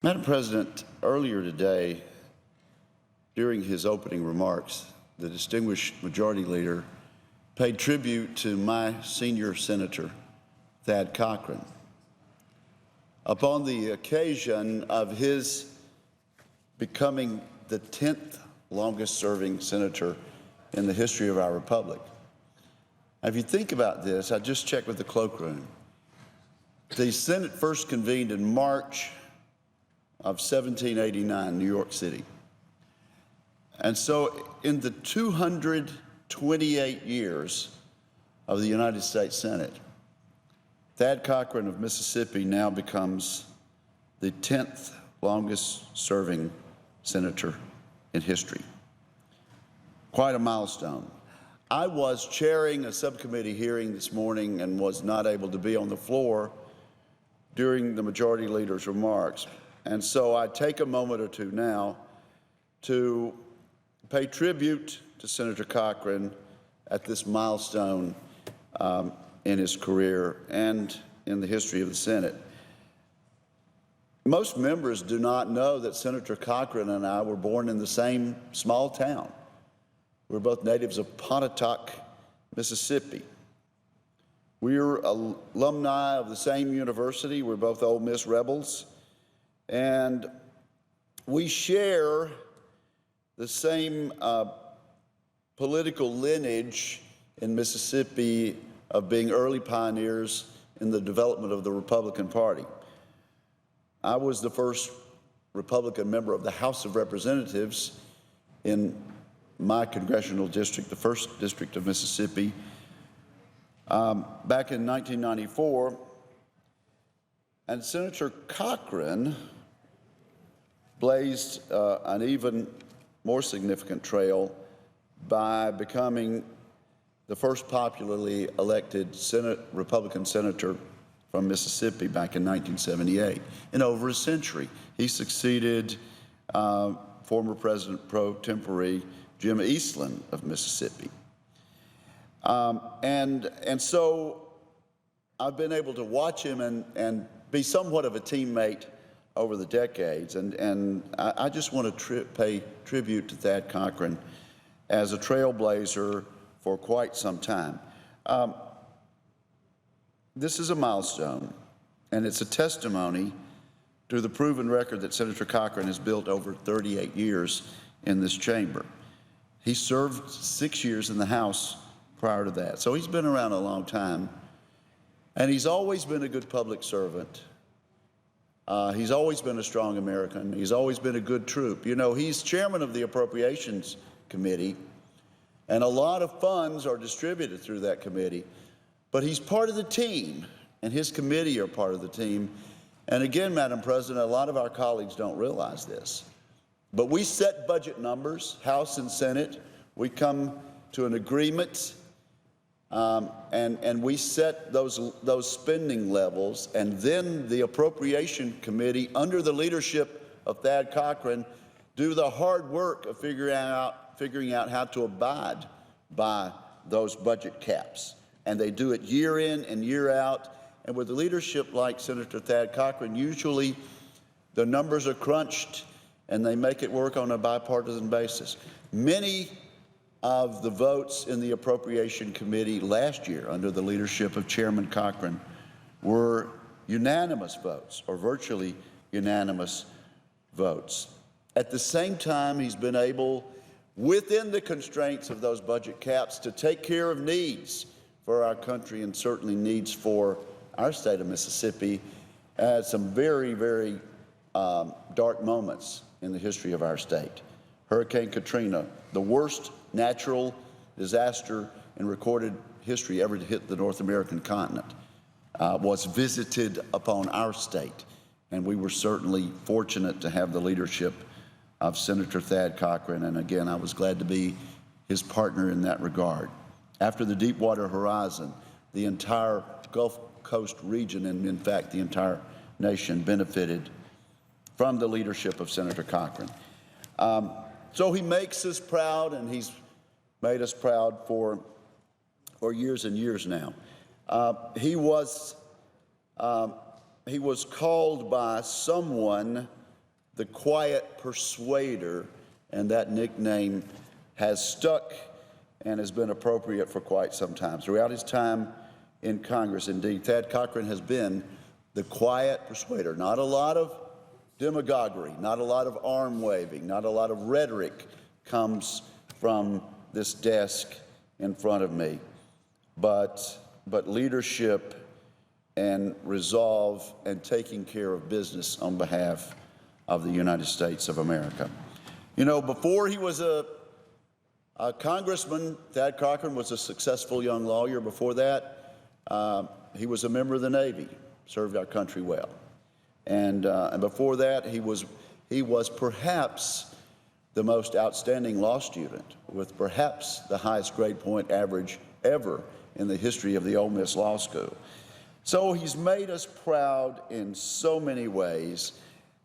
Madam President, earlier today, during his opening remarks, the distinguished Majority Leader paid tribute to my senior Senator, Thad Cochran, upon the occasion of his becoming the 10th longest-serving senator in the history of our republic. Now, if you think about this, I just checked with the cloakroom. The Senate first convened in March of 1789, New York City. And so in the 228 years of the United States Senate, Thad Cochran of Mississippi now becomes the 10th longest serving senator in history. Quite a milestone. I was chairing a subcommittee hearing this morning and was not able to be on the floor during the Majority Leader's remarks. And so I take a moment or two now to pay tribute to Senator Cochran at this milestone in his career and in the history of the Senate. Most members do not know that Senator Cochran and I were born in the same small town. We're both natives of Pontotoc, Mississippi. We're alumni of the same university. We're both Ole Miss Rebels. And we share the same political lineage in Mississippi of being early pioneers in the development of the Republican Party. I was the first Republican member of the House of Representatives in my congressional district, the 1st District of Mississippi, back in 1994. And Senator Cochran blazed an even more significant trail by becoming the first popularly elected Republican senator from Mississippi back in 1978. In over a century, he succeeded former President pro tempore Jim Eastland of Mississippi. And so I've been able to watch him and be somewhat of a teammate over the decades, and I just want to pay tribute to Thad Cochran as a trailblazer for quite some time. This is a milestone, and it's a testimony to the proven record that Senator Cochran has built over 38 years in this chamber. He served 6 years in the House prior to that, so he's been around a long time, and he's always been a good public servant. He's always been a strong American. He's always been a good troop. You know, he's chairman of the Appropriations Committee, and a lot of funds are distributed through that committee. But he's part of the team, and his committee are part of the team. And again, Madam President, a lot of our colleagues don't realize this. But we set budget numbers, House and Senate. We come to an agreement, and we set those spending levels, and then the Appropriation Committee, under the leadership of Thad Cochran, do the hard work of figuring out how to abide by those budget caps. And they do it year in and year out. And with a leadership like Senator Thad Cochran, usually the numbers are crunched and they make it work on a bipartisan basis. Many of the votes in the Appropriation Committee last year under the leadership of Chairman Cochran were unanimous votes, or virtually unanimous votes. At the same time, he's been able, within the constraints of those budget caps, to take care of needs for our country, and certainly needs for our state of Mississippi at some very, very dark moments in the history of our state. Hurricane Katrina, the worst natural disaster in recorded history ever to hit the North American continent, was visited upon our state. And we were certainly fortunate to have the leadership of Senator Thad Cochran. And again, I was glad to be his partner in that regard. After the Deepwater Horizon, the entire Gulf Coast region, and in fact the entire nation, benefited from the leadership of Senator Cochran. So he makes us proud, and he's made us proud for years and years now. He was called by someone the quiet persuader, and that nickname has stuck and has been appropriate for quite some time. Throughout his time in Congress, indeed, Thad Cochran has been the quiet persuader. Not a lot of demagoguery, not a lot of arm waving, not a lot of rhetoric comes from this desk in front of me, but leadership and resolve and taking care of business on behalf of the United States of America. You know, before he was a congressman, Thad Cochran was a successful young lawyer. Before that, he was a member of the Navy, served our country well. And before that, he was perhaps the most outstanding law student with perhaps the highest grade point average ever in the history of the Ole Miss Law School. So he's made us proud in so many ways.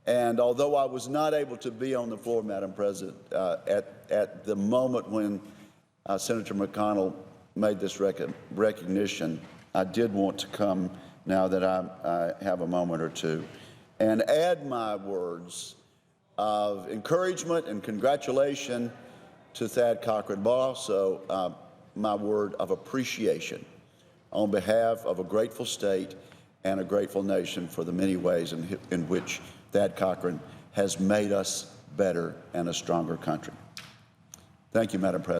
And although I was not able to be on the floor, Madam President, at the moment when Senator McConnell made this recognition, I did want to come now that I have a moment or two and add my words of encouragement and congratulation to Thad Cochran, but also my word of appreciation on behalf of a grateful state and a grateful nation for the many ways in which Thad Cochran has made us better and a stronger country. Thank you, Madam President.